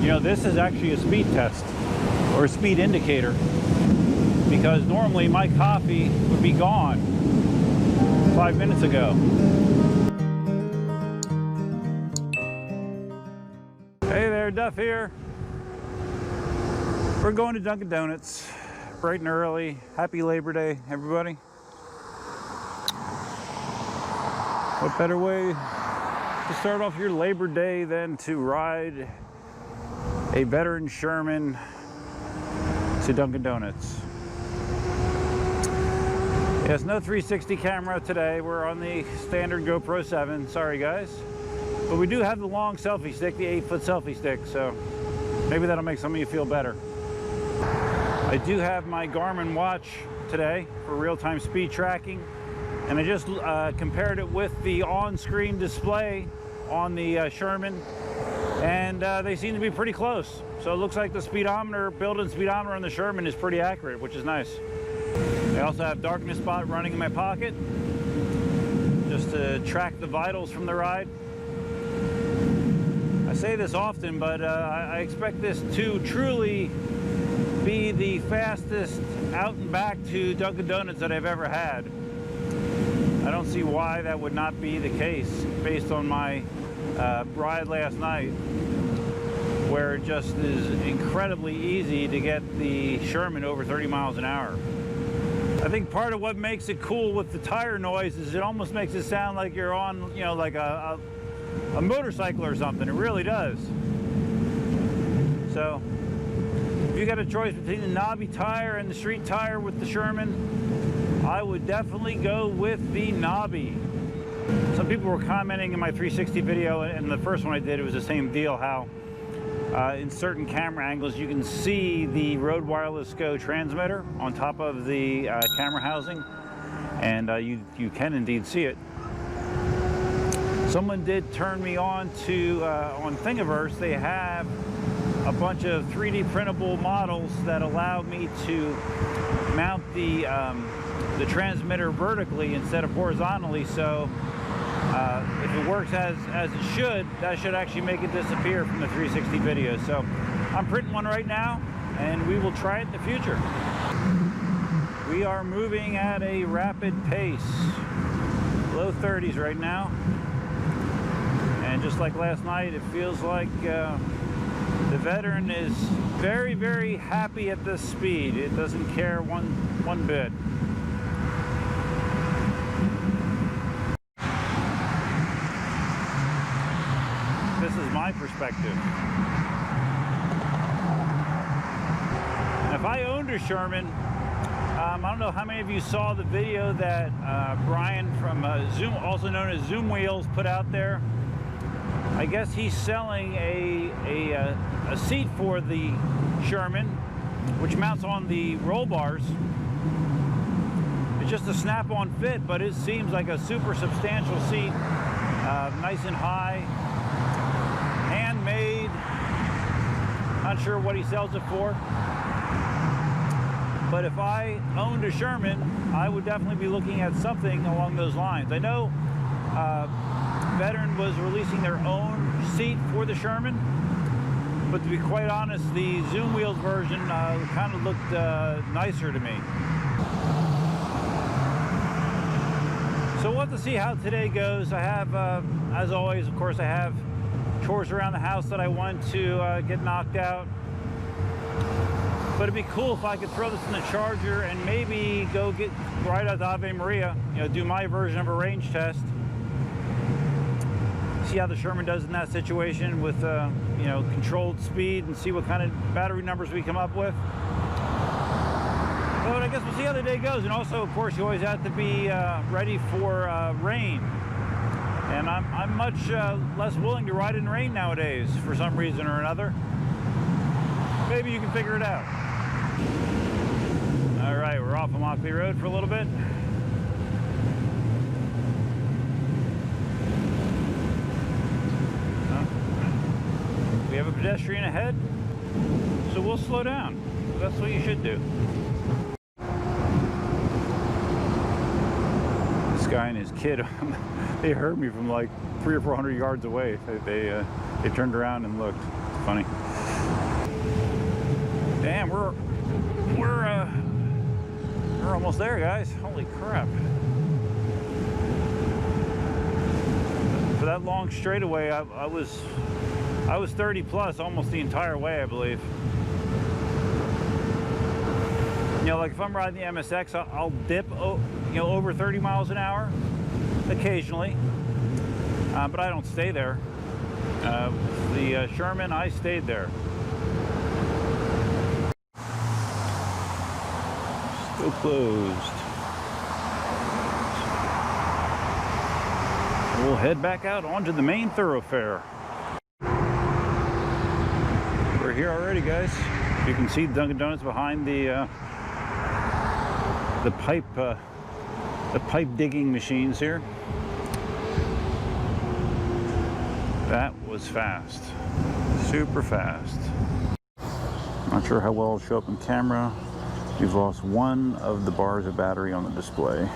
You know, this is actually a speed test or a speed indicator, because normally my coffee would be gone 5 minutes ago. Hey there, Duff here. We're going to Dunkin' Donuts bright and early. Happy Labor Day, everybody. What better way to start off your Labor Day than to ride a veteran Sherman to Dunkin' Donuts. Yes, no 360 camera today. We're on the standard GoPro 7. Sorry, guys. But we do have the long selfie stick, the 8-foot selfie stick, so maybe that'll make some of you feel better. I do have my Garmin watch today for real-time speed tracking, and I just compared it with the on-screen display on the Sherman, and they seem to be pretty close. So it looks like the speedometer, built-in speedometer on the Sherman is pretty accurate, which is nice. I also have darkness spot running in my pocket just to track the vitals from the ride. I say this often, but I expect this to truly be the fastest out and back to Dunkin' Donuts that I've ever had. I don't see why that would not be the case based on my ride last night, where it just is incredibly easy to get the Sherman over 30 miles an hour. I think part of what makes it cool with the tire noise is it almost makes it sound like you're on, you know, like a motorcycle or something. It really does. So if you got a choice between the knobby tire and the street tire with the Sherman, I would definitely go with the knobby. Some people were commenting in my 360 video, and the first one I did, it was the same deal, how in certain camera angles you can see the Rode Wireless Go transmitter on top of the camera housing, and you can indeed see it. Someone did turn me on to on Thingiverse. They have a bunch of 3D printable models that allow me to mount the transmitter vertically instead of horizontally. So if it works as it should, that should actually make it disappear from the 360 video. So I'm printing one right now, and we will try it in the future. We are moving at a rapid pace, low 30s right now. And just like last night, it feels like the veteran is very, very happy at this speed. It doesn't care one bit. This is my perspective. If I owned a Sherman, I don't know how many of you saw the video that Brian from Zoom, also known as Zoom Wheels, put out there. I guess he's selling a seat for the Sherman, which mounts on the roll bars. It's just a snap-on fit, but it seems like a super substantial seat, nice and high, handmade. Not sure what he sells it for, but if I owned a Sherman, I would definitely be looking at something along those lines. I know Veteran was releasing their own seat for the Sherman, but to be quite honest, the Zoom Wheels version kind of looked nicer to me. So we'll have to see how today goes. I have, as always, of course, I have chores around the house that I want to get knocked out. But it'd be cool if I could throw this in the charger and maybe go get right out to Ave Maria, you know, do my version of a range test. See how the Sherman does in that situation with, you know, controlled speed, and see what kind of battery numbers we come up with. But I guess we'll see how the day goes. And also, of course, you always have to be ready for rain. And I'm much less willing to ride in rain nowadays for some reason or another. Maybe you can figure it out. All right, we're off of Mockley Road for a little bit. We have a pedestrian ahead, so we'll slow down. That's what you should do. This guy and his kid, they heard me from like 300 or 400 yards away. They turned around and looked. It's funny. man, we're almost there, guys. Holy crap. For that long straightaway, I was 30 plus almost the entire way, I believe. You know, like if I'm riding the MSX, I'll dip, you know, over 30 miles an hour occasionally, but I don't stay there. The Sherman, I stayed there. Still closed. We'll head back out onto the main thoroughfare. We're here already, guys. You can see Dunkin' Donuts behind the pipe digging machines here. That was fast, super fast. Not sure how well it'll show up in camera. We've lost one of the bars of battery on the display.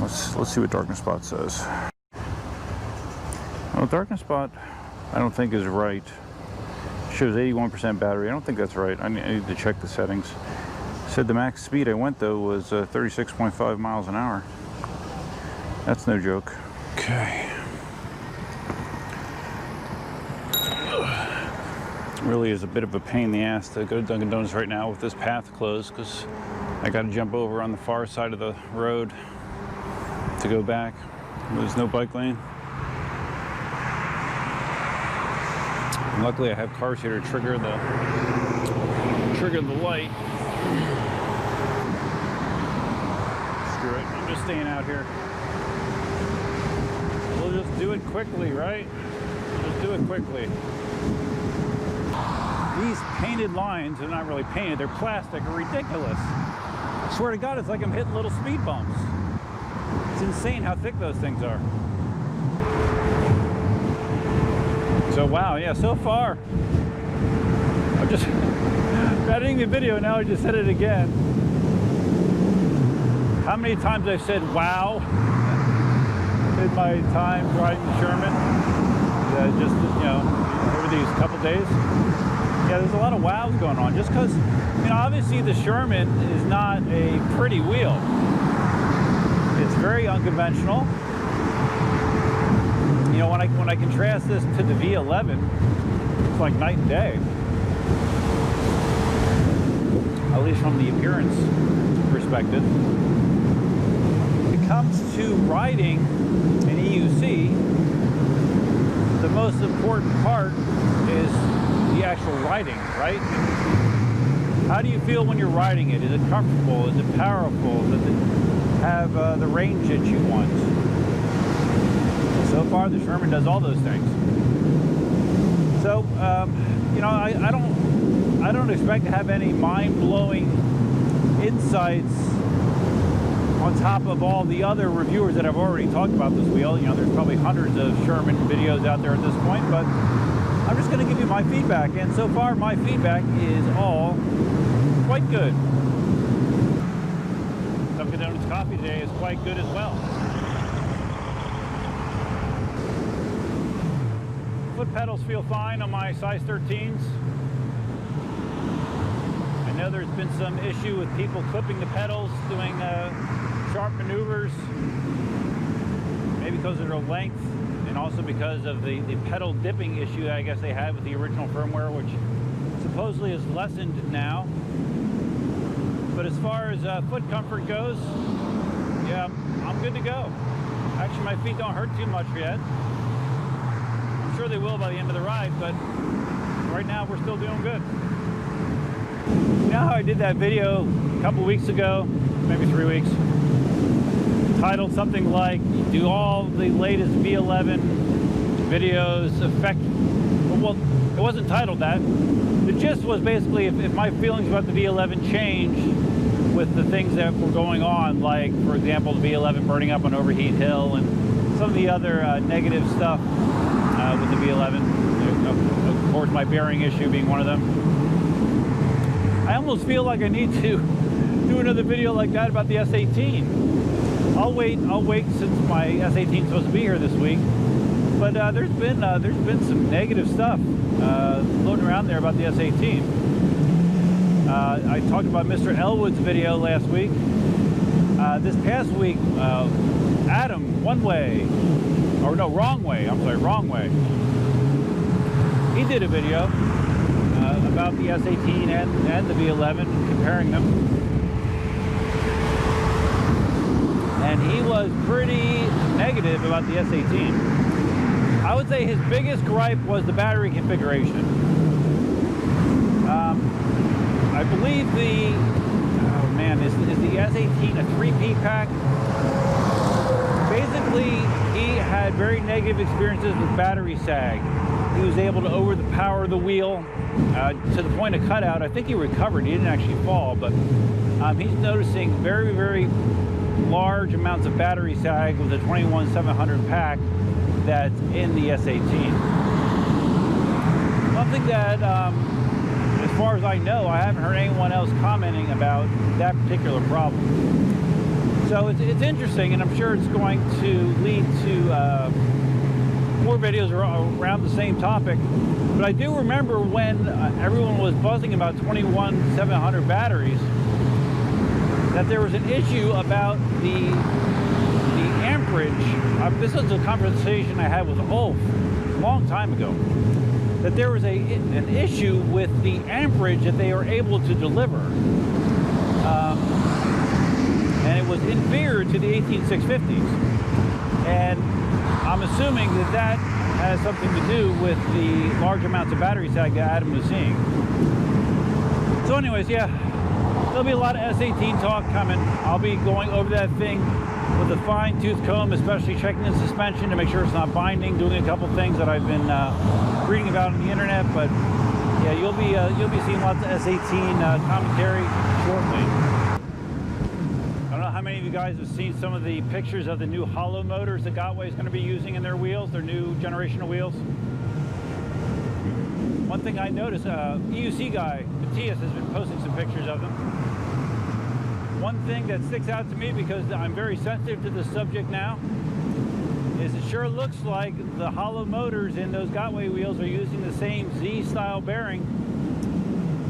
Let's see what Darkness Spot says. Well, Darkness Spot, I don't think is right. It shows 81% battery. I don't think that's right. I need to check the settings. Said the max speed I went though was 36.5 miles an hour. That's no joke. Okay. Really is a bit of a pain in the ass to go to Dunkin' Donuts right now with this path closed, because I got to jump over on the far side of the road to go back. There's no bike lane. And luckily I have cars here to trigger the light. Screw it, I'm just staying out here. We'll just do it quickly, right? Just do it quickly. These painted lines, they're not really painted, they're plastic, are ridiculous. I swear to God, it's like I'm hitting little speed bumps. It's insane how thick those things are. So wow, yeah, so far, I'm just editing the video now, I just said it again. How many times I've said wow in my time riding the Sherman? Just, you know, over these couple days. Yeah, there's a lot of wows going on, just because, you know, obviously the Sherman is not a pretty wheel. It's very unconventional. You know, when I contrast this to the V11, it's like night and day. At least from the appearance perspective. When it comes to riding an EUC, the most important part is the actual riding, right? How do you feel when you're riding it? Is it comfortable? Is it powerful? Does it have the range that you want? So far, the Sherman does all those things. So, you know, I don't expect to have any mind-blowing insights on top of all the other reviewers that have already talked about this wheel. You know, there's probably hundreds of Sherman videos out there at this point, but I'm just going to give you my feedback, and so far my feedback is all quite good. Dunkin' Donuts coffee today is quite good as well. Foot pedals feel fine on my size 13s. I know there's been some issue with people clipping the pedals, doing sharp maneuvers, maybe because of their length, and also because of the pedal dipping issue that I guess they had with the original firmware, which supposedly is lessened now. But as far as foot comfort goes, yeah, I'm good to go. Actually, my feet don't hurt too much yet. I'm sure they will by the end of the ride, but right now we're still doing good. You know how I did that video a couple weeks ago, maybe 3 weeks, titled something like, do all the latest V11 videos affect, well, it wasn't titled that. The gist was basically if my feelings about the V11 change with the things that were going on, like, for example, the V11 burning up on Overheat Hill and some of the other negative stuff with the V11. Of course, my bearing issue being one of them. I almost feel like I need to do another video like that about the S18. I'll wait since my S18 is supposed to be here this week. But there's been some negative stuff floating around there about the S18. I talked about Mr. Elwood's video last week. This past week, Adam, Wrong Way. He did a video about the S18 and the V11, comparing them. And he was pretty negative about the S18. I would say his biggest gripe was the battery configuration. I believe is the S18 a 3P pack? Basically, he had very negative experiences with battery sag. He was able to overpower the wheel to the point of cutout. I think he recovered. He didn't actually fall, but he's noticing very, very large amounts of battery sag with the 21700 pack that's in the S18. One thing that, as far as I know, I haven't heard anyone else commenting about that particular problem. So it's interesting, and I'm sure it's going to lead to more videos around the same topic. But I do remember when everyone was buzzing about 21700 batteries, that there was an issue about the amperage. This was a conversation I had with Ulf a long time ago. That there was an issue with the amperage that they were able to deliver. And it was inferior to the 18650s. And I'm assuming that has something to do with the large amounts of battery sag that Adam was seeing. So anyways, yeah, there'll be a lot of S18 talk coming. I'll be going over that thing with a fine-tooth comb, especially checking the suspension to make sure it's not binding, doing a couple things that I've been reading about on the internet. But yeah, you'll be seeing lots of S18 commentary shortly. I don't know how many of you guys have seen some of the pictures of the new hollow motors that Gotway is going to be using in their wheels, their new generation of wheels. One thing I noticed, EUC guy, Matthias, has been posting some pictures of them. One thing that sticks out to me, because I'm very sensitive to the subject now, is it sure looks like the hollow motors in those Gotway wheels are using the same Z-style bearing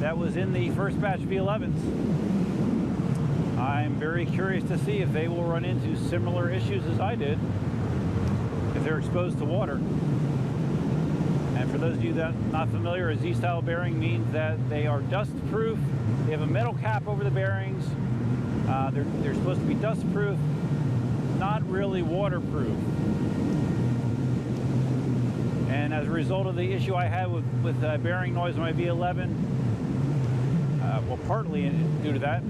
that was in the first batch V11s. I'm very curious to see if they will run into similar issues as I did if they're exposed to water. And for those of you that are not familiar, a Z-style bearing means that they are dust-proof. They have a metal cap over the bearings. They're supposed to be dust-proof, not really waterproof. And as a result of the issue I had with bearing noise on my V11, well, partly due to that,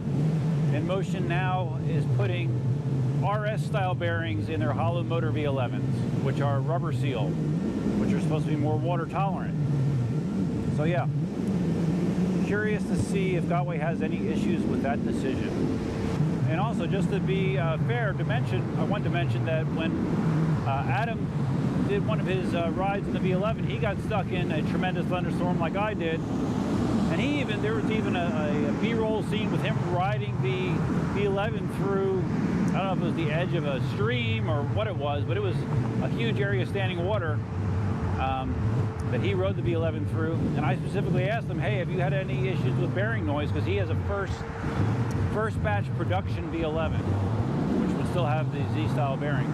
Inmotion now is putting RS-style bearings in their hollow motor V11s, which are rubber seal, which are supposed to be more water tolerant. So yeah, curious to see if Gotway has any issues with that decision. And also, just to be fair, I wanted to mention that when Adam did one of his rides in the V11, he got stuck in a tremendous thunderstorm like I did. And there was even a B-roll scene with him riding the V11 through, I don't know if it was the edge of a stream or what it was, but it was a huge area of standing water that he rode the V11 through. And I specifically asked him, hey, have you had any issues with bearing noise? Because he has a first batch production V11, which would still have the Z-style bearing.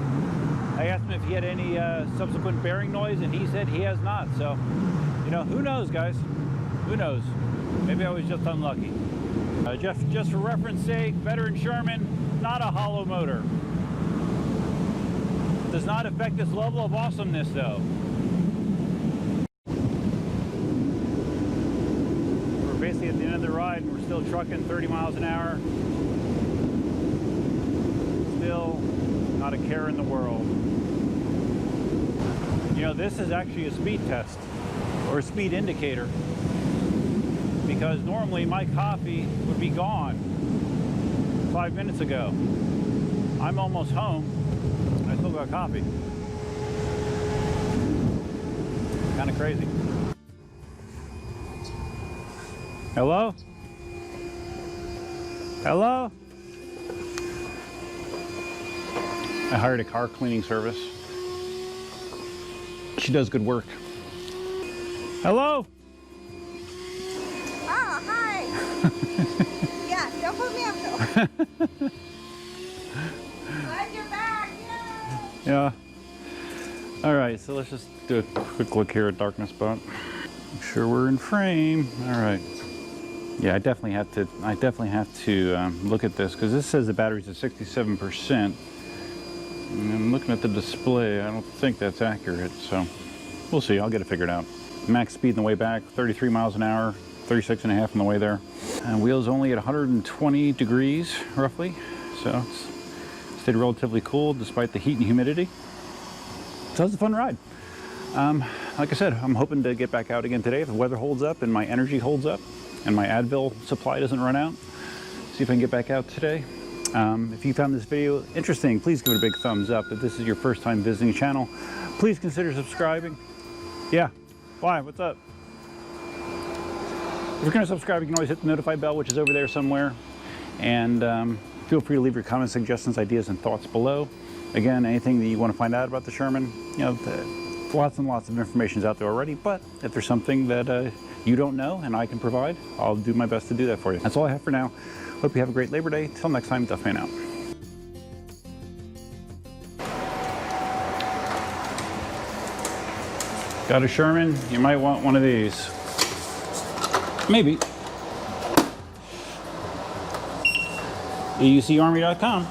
I asked him if he had any subsequent bearing noise, and he said he has not. So, you know, who knows, guys? Who knows? Maybe I was just unlucky. Just for reference sake, veteran Sherman, not a hollow motor. Does not affect this level of awesomeness, though. We're basically at the end of the ride, and we're still trucking 30 miles an hour. Still not a care in the world. You know, this is actually a speed test, or a speed indicator, because normally my coffee would be gone 5 minutes ago. I'm almost home, and I still got coffee. Kind of crazy. Hello? Hello? I hired a car cleaning service. She does good work. Hello? Oh, hi. Yeah, don't put me up though. Glad you're back. Yay! Yeah. All right, so let's just do a quick look here at darkness spot. Make sure we're in frame. All right. Yeah, I definitely have to look at this because this says the battery's at 67%. And I'm looking at the display. I don't think that's accurate, so we'll see. I'll get it figured out. Max speed on the way back, 33 miles an hour, 36 and a half on the way there. And wheels only at 120 degrees, roughly. So it's stayed relatively cool despite the heat and humidity. So it's a fun ride. Like I said, I'm hoping to get back out again today if the weather holds up and my energy holds up and my Advil supply doesn't run out. See if I can get back out today. If you found this video interesting, please give it a big thumbs up. If this is your first time visiting the channel, please consider subscribing. Yeah, why? What's up? If you're going to subscribe, you can always hit the notify bell, which is over there somewhere. And feel free to leave your comments, suggestions, ideas, and thoughts below. Again, anything that you want to find out about the Sherman, you know, lots and lots of information is out there already. But if there's something that you don't know and I can provide, I'll do my best to do that for you. That's all I have for now. Hope you have a great Labor Day. Till next time, Duffman out. Got a Sherman? You might want one of these. Maybe. EUCArmy.com.